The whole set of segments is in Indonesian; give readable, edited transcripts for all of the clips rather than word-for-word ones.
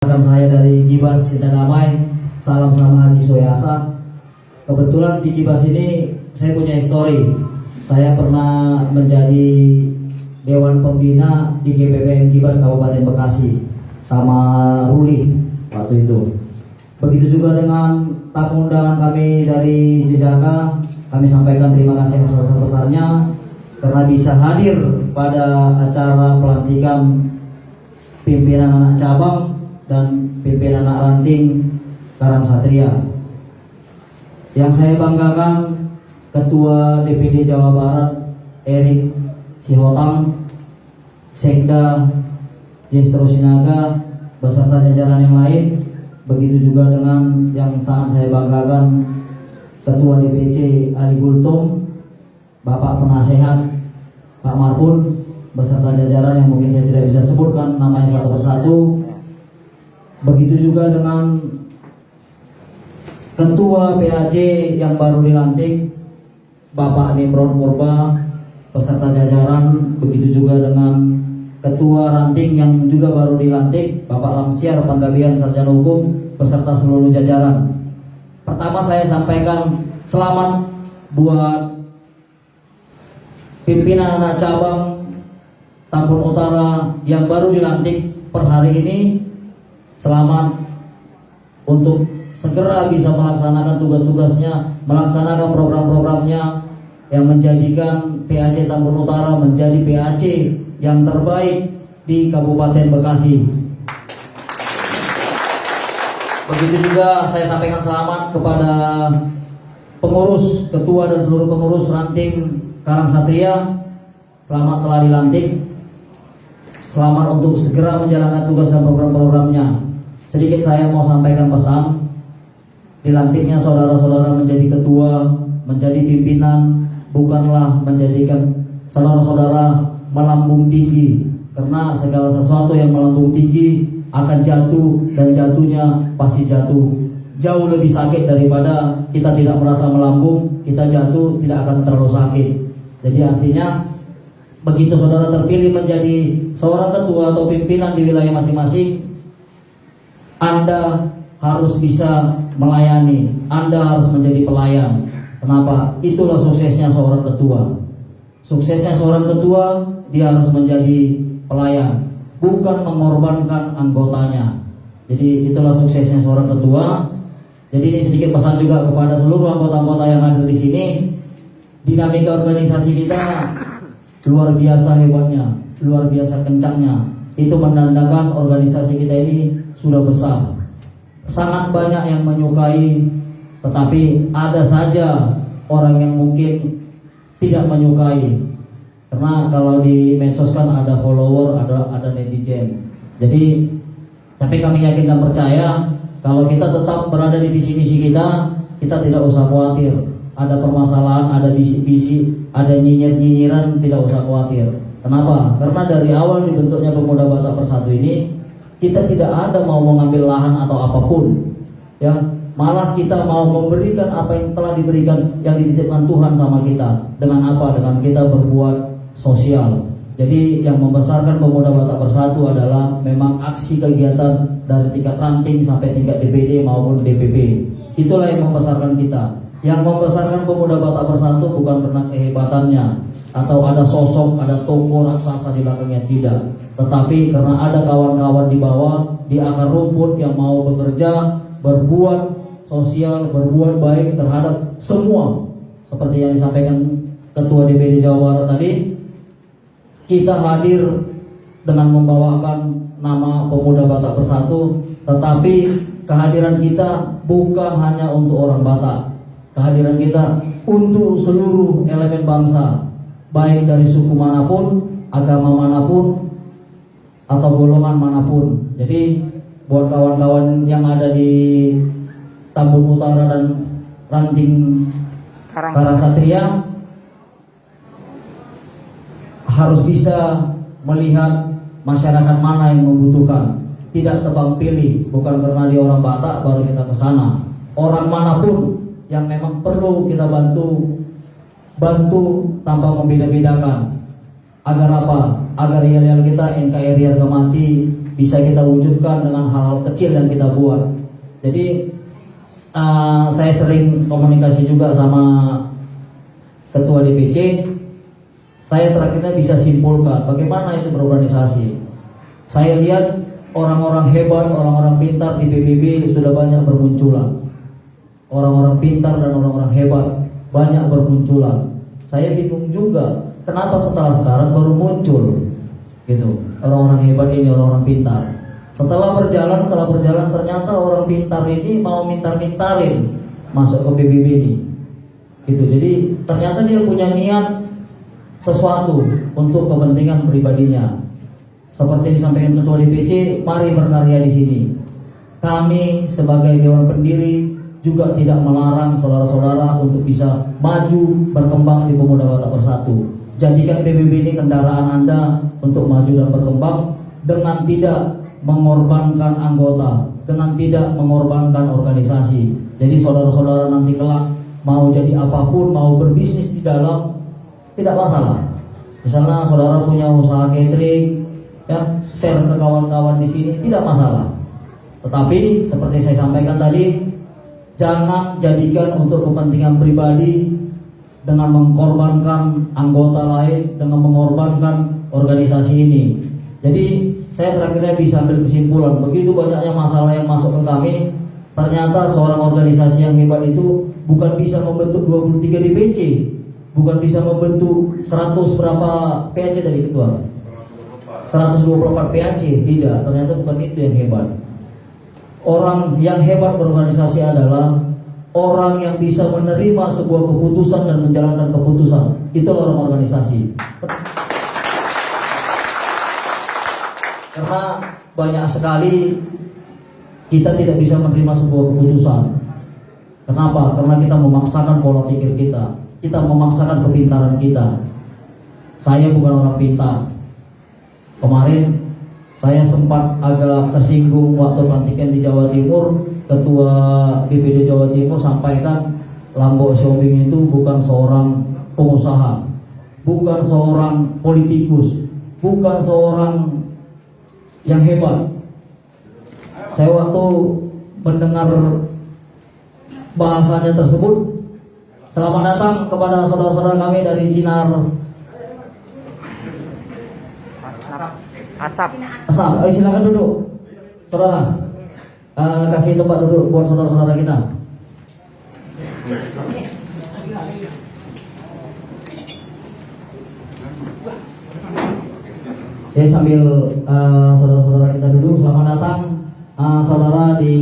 Saya dari Gibas Cinta Damai, salam sama Haji Soyasa. Kebetulan di Gibas ini saya punya histori. Saya pernah menjadi Dewan Pembina di GPPN Gibas Kabupaten Bekasi sama Ruli waktu itu. Begitu juga dengan tamu undangan kami dari Jejaka, kami sampaikan terima kasih yang sebesar-besarnya karena bisa hadir pada acara pelantikan pimpinan anak cabang dan pimpinan anak ranting Karang Satria. Yang saya banggakan Ketua DPD Jawa Barat Erik Sihotang, Sekda Jestro Sinaga beserta jajaran yang lain. Begitu juga dengan yang sangat saya banggakan Ketua DPC Ali Gultom, Bapak Penasehat Pak Marpun beserta jajaran yang mungkin saya tidak bisa sebutkan namanya satu persatu. Begitu juga dengan Ketua PAC yang baru dilantik Bapak Nimron Purba beserta jajaran. Begitu juga dengan Ketua Ranting yang juga baru dilantik Bapak Lamsiar Panggabian Sarjana Hukum beserta seluruh jajaran. Pertama saya sampaikan selamat buat pimpinan anak cabang Tambun Utara yang baru dilantik per hari ini. Selamat untuk segera bisa melaksanakan tugas-tugasnya, melaksanakan program-programnya yang menjadikan PAC Tambun Utara menjadi PAC yang terbaik di Kabupaten Bekasi. Begitu juga saya sampaikan selamat kepada pengurus, ketua dan seluruh pengurus ranting Karang Satria. Selamat telah dilantik. Selamat untuk segera menjalankan tugas dan program-programnya. Sedikit saya mau sampaikan pesan. Dilantiknya saudara-saudara menjadi ketua, menjadi pimpinan, bukanlah menjadikan saudara-saudara melambung tinggi. Karena segala sesuatu yang melambung tinggi akan jatuh, dan jatuhnya pasti jatuh jauh lebih sakit daripada kita tidak merasa melambung, kita jatuh tidak akan terlalu sakit. Jadi artinya begitu saudara terpilih menjadi seorang ketua atau pimpinan di wilayah masing-masing, Anda harus bisa melayani, Anda harus menjadi pelayan. Kenapa? Itulah suksesnya seorang ketua. Suksesnya seorang ketua, dia harus menjadi pelayan, bukan mengorbankan anggotanya. Jadi itulah suksesnya seorang ketua. Jadi ini sedikit pesan juga kepada seluruh anggota-anggota yang hadir di sini. Dinamika organisasi kita luar biasa hebatnya, luar biasa kencangnya. Itu menandakan organisasi kita ini sudah besar. Sangat banyak yang menyukai, tetapi ada saja orang yang mungkin tidak menyukai. Karena kalau di medsos kan ada follower, ada netizen. Jadi, tapi kami yakin dan percaya kalau kita tetap berada di visi misi kita tidak usah khawatir. Ada permasalahan, ada bisik-bisik, ada nyinyir-nyinyiran, tidak usah khawatir. Kenapa? Karena dari awal dibentuknya Pemuda Batak Bersatu ini, kita tidak ada mau mengambil lahan atau apapun, ya. Malah kita mau memberikan apa yang telah diberikan, yang dititipkan Tuhan sama kita. Dengan apa? Dengan kita berbuat sosial. Jadi yang membesarkan Pemuda Batak Bersatu adalah memang aksi kegiatan dari tingkat ranting sampai tingkat DPD maupun DPP. Itulah yang membesarkan kita. Yang membesarkan Pemuda Batak Bersatu bukan karena kehebatannya atau ada sosok, ada tokoh raksasa di belakangnya, tidak. Tetapi karena ada kawan-kawan di bawah, di akar rumput yang mau bekerja, berbuat sosial, berbuat baik terhadap semua. Seperti yang disampaikan Ketua DPD Jawa Barat tadi, kita hadir dengan membawakan nama Pemuda Batak Bersatu, tetapi kehadiran kita bukan hanya untuk orang Batak. Kehadiran kita untuk seluruh elemen bangsa, baik dari suku manapun, agama manapun, atau golongan manapun. Jadi buat kawan-kawan yang ada di Tambun Utara dan Ranting Karang Satria, harus bisa melihat masyarakat mana yang membutuhkan. Tidak tebang pilih, bukan karena dia orang Batak baru kita ke sana. Orang manapun yang memang perlu kita bantu tanpa membeda-bedakan. Agar apa? Agar yel-yel kita NKRI harga mati bisa kita wujudkan dengan hal-hal kecil yang kita buat. Jadi saya sering komunikasi juga sama ketua DPC. Saya terakhirnya bisa simpulkan bagaimana itu berorganisasi. Saya lihat orang-orang hebat, orang-orang pintar di PBB sudah banyak bermunculan. Orang-orang pintar dan orang-orang hebat banyak bermunculan. Saya bingung juga kenapa setelah sekarang baru muncul gitu orang-orang hebat ini, orang-orang pintar. Setelah berjalan ternyata orang pintar ini mau mintar-mintarin masuk ke PBB ini gitu. Jadi ternyata dia punya niat sesuatu untuk kepentingan pribadinya. Seperti disampaikan ketua DPC, mari berkarya di sini. Kami sebagai dewan pendiri juga tidak melarang saudara-saudara untuk bisa maju berkembang di Pemuda Batak Bersatu. Jadikan PBB ini kendaraan Anda untuk maju dan berkembang dengan tidak mengorbankan anggota, dengan tidak mengorbankan organisasi. Jadi saudara-saudara nanti kelak mau jadi apapun, mau berbisnis di dalam, tidak masalah. Misalnya saudara punya usaha catering, ya share ke kawan-kawan di sini, tidak masalah. Tetapi seperti saya sampaikan tadi, jangan jadikan untuk kepentingan pribadi dengan mengorbankan anggota lain, dengan mengorbankan organisasi ini. Jadi saya terakhirnya bisa ambil kesimpulan, begitu banyaknya masalah yang masuk ke kami, ternyata seorang organisasi yang hebat itu bukan bisa membentuk 23 DPC, bukan bisa membentuk 100 berapa PAC tadi ketua, 124 PAC, tidak, ternyata bukan itu yang hebat. Orang yang hebat berorganisasi adalah orang yang bisa menerima sebuah keputusan dan menjalankan keputusan. Itu orang organisasi. Karena banyak sekali kita tidak bisa menerima sebuah keputusan. Kenapa? Karena kita memaksakan pola pikir kita, kita memaksakan kepintaran kita. Saya bukan orang pintar. Kemarin saya sempat agak tersinggung waktu pelantikan di Jawa Timur. Ketua DPD Jawa Timur sampaikan Lambok Siombing itu bukan seorang pengusaha, bukan seorang politikus, bukan seorang yang hebat. Saya waktu mendengar bahasanya tersebut, selamat datang kepada saudara-saudara kami dari Sinar Asap. Silakan duduk, saudara. Kasih tempat duduk buat saudara-saudara kita. Ya, sambil saudara-saudara kita duduk, selamat datang saudara di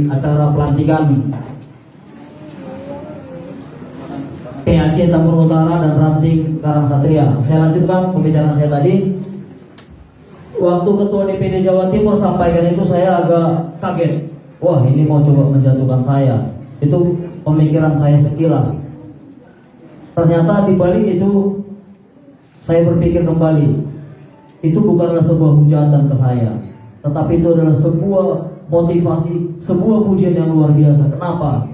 acara pelantikan PAC Tambun Utara dan Ranting Karang Satria. Saya lanjutkan pembicaraan saya tadi. Waktu ketua DPD Jawa Timur sampaikan itu, saya agak kaget. Wah, ini mau coba menjatuhkan saya. Itu pemikiran saya sekilas. Ternyata di balik itu saya berpikir kembali. Itu bukanlah sebuah hujatan ke saya, tetapi itu adalah sebuah motivasi, sebuah pujian yang luar biasa. Kenapa?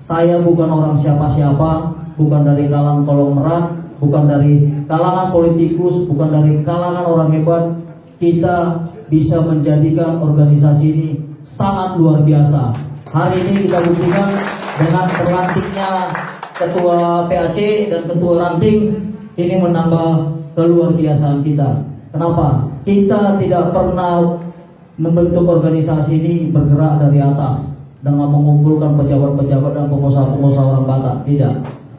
Saya bukan orang siapa-siapa, bukan dari kalangan konglomerat, bukan dari kalangan politikus, bukan dari kalangan orang hebat. Kita bisa menjadikan organisasi ini sangat luar biasa. Hari ini kita buktikan dengan terlantiknya ketua PAC dan ketua ranting, ini menambah keluarbiasaan kita. Kenapa? Kita tidak pernah membentuk organisasi ini bergerak dari atas dengan mengumpulkan pejabat-pejabat dan pengusaha-pengusaha orang Batak, tidak.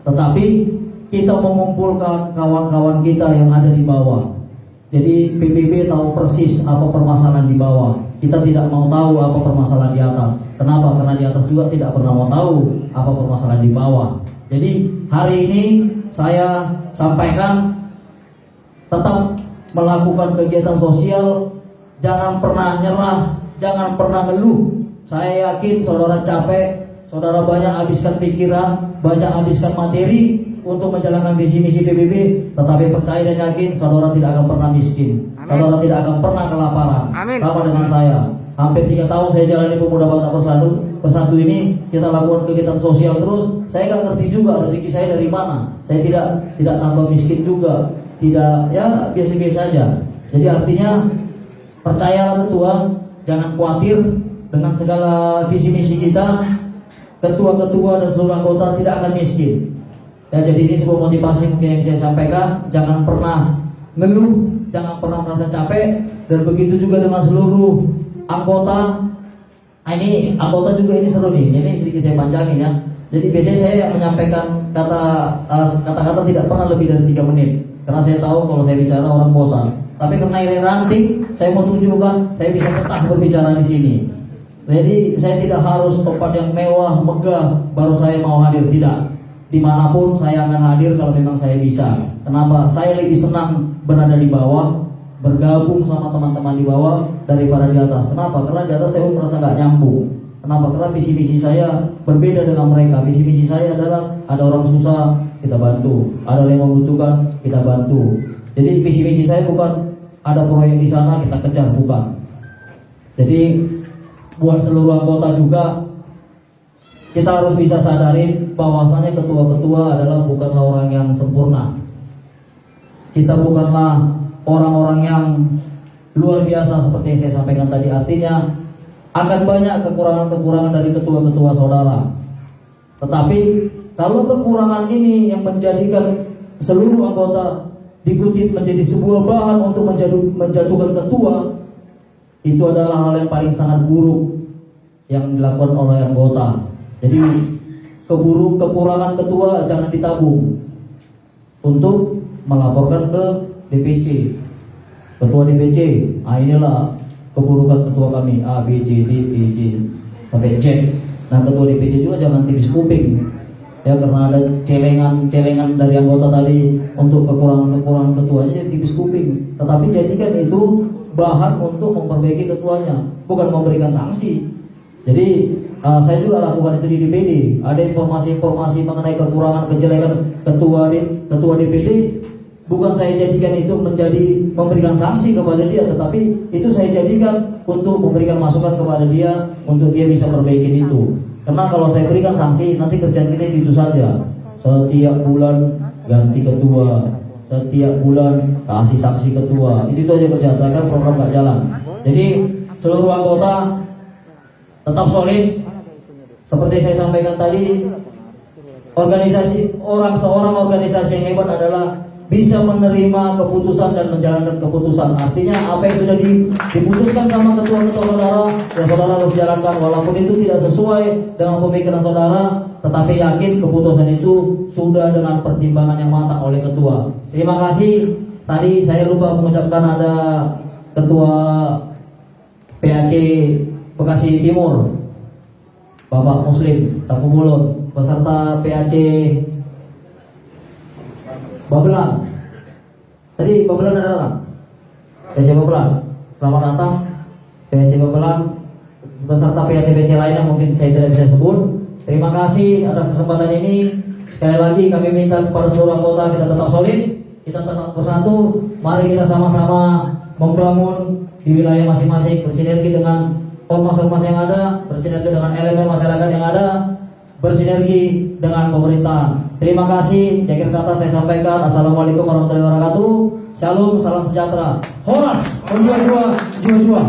Tetapi kita mengumpulkan kawan-kawan kita yang ada di bawah. Jadi PBB tahu persis apa permasalahan di bawah. Kita tidak mau tahu apa permasalahan di atas. Kenapa? Karena di atas juga tidak pernah mau tahu apa permasalahan di bawah. Jadi hari ini saya sampaikan, tetap melakukan kegiatan sosial, jangan pernah nyerah, jangan pernah ngeluh. Saya yakin saudara capek, saudara banyak habiskan pikiran, banyak habiskan materi untuk menjalankan visi misi PBB, tetapi percaya dan yakin saudara tidak akan pernah miskin. Amin. Saudara tidak akan pernah kelaparan. Amin. Sama dengan saya. Hampir 3 tahun saya jalani Pemuda Batak Bersatu ini, kita lakukan kegiatan sosial terus. Saya nggak ngerti juga rezeki saya dari mana. Saya tidak tambah miskin juga, tidak, ya biasa-biasa saja. Jadi artinya Percayalah ketua, jangan khawatir dengan segala visi misi kita. Ketua-ketua dan seluruh anggota tidak akan miskin. Ya, jadi ini sebuah motivasi mungkin yang saya sampaikan. Jangan pernah ngeluh, jangan pernah merasa capek, dan begitu juga dengan seluruh anggota. Nah, ini anggota juga ini seru nih. Ini sedikit saya panjangin ya. Jadi biasanya saya menyampaikan kata-kata tidak pernah lebih dari 3 menit. Karena saya tahu kalau saya bicara orang bosan. Tapi karena ini ranting, saya mau tunjukkan saya bisa betah berbicara di sini. Jadi saya tidak harus tempat yang mewah, megah baru saya mau hadir, tidak. Dimanapun saya akan hadir kalau memang saya bisa. Kenapa? Saya lebih senang berada di bawah, bergabung sama teman-teman di bawah daripada di atas. Kenapa? Karena di atas saya merasa nggak nyambung. Kenapa? Karena visi-misi saya berbeda dengan mereka. Visi-misi saya adalah ada orang susah, kita bantu. Ada yang membutuhkan, kita bantu. Jadi visi-misi saya bukan ada proyek di sana kita kejar, bukan. Jadi buat seluruh anggota juga, kita harus bisa sadarin bahwasanya ketua-ketua adalah bukanlah orang yang sempurna. Kita bukanlah orang-orang yang luar biasa seperti yang saya sampaikan tadi. Artinya akan banyak kekurangan-kekurangan dari ketua-ketua saudara. Tetapi kalau kekurangan ini yang menjadikan seluruh anggota dikutip menjadi sebuah bahan untuk menjatuhkan ketua, itu adalah hal yang paling sangat buruk yang dilakukan oleh anggota. Jadi kekurangan ketua jangan ditabung untuk melaporkan ke DPC, ketua DPC. Ah, inilah keburukan ketua kami A, B, C, D, E, G sampai Z. Nah, ketua DPC juga jangan tipis kuping ya, karena ada celengan dari anggota tadi untuk kekurangan ketuanya, jadi tipis kuping. Tetapi jadikan itu bahan untuk memperbaiki ketuanya, bukan memberikan sanksi. Jadi saya juga lakukan itu di DPD. Ada informasi-informasi mengenai kekurangan kejelekan ketua DPD, bukan saya jadikan itu menjadi memberikan sanksi kepada dia, tetapi itu saya jadikan untuk memberikan masukan kepada dia untuk dia bisa perbaiki itu. Karena kalau saya berikan sanksi, nanti kerjaan kita itu saja. Setiap bulan ganti ketua, setiap bulan kasih saksi ketua, itu aja kerjaan. Kan program nggak jalan. Jadi seluruh anggota tetap solid. Seperti saya sampaikan tadi, seorang organisasi yang hebat adalah bisa menerima keputusan dan menjalankan keputusan. Artinya apa yang sudah diputuskan sama ketua-ketua saudara, ya saudara harus jalankan walaupun itu tidak sesuai dengan pemikiran saudara, tetapi yakin keputusan itu sudah dengan pertimbangan yang matang oleh ketua. Terima kasih. Tadi saya lupa mengucapkan ada ketua PAC Bekasi Timur, Bapak Muslim Tapumulun, beserta PAC Babelan. Tadi Babelan adalah PAC Babelan. Selamat datang PAC Babelan beserta PAC-PAC lain yang mungkin saya tidak bisa sebut. Terima kasih atas kesempatan ini. Sekali lagi kami minta kepada seluruh anggota kita tetap solid, kita tetap bersatu. Mari kita sama-sama membangun di wilayah masing-masing, bersinergi dengan ormas-ormas yang ada, bersinergi dengan elemen masyarakat yang ada, bersinergi dengan pemerintah. Terima kasih. Akhir kata saya sampaikan, assalamualaikum warahmatullahi wabarakatuh. Shalom, salam sejahtera. Horas, berjua-jua, jua-jua.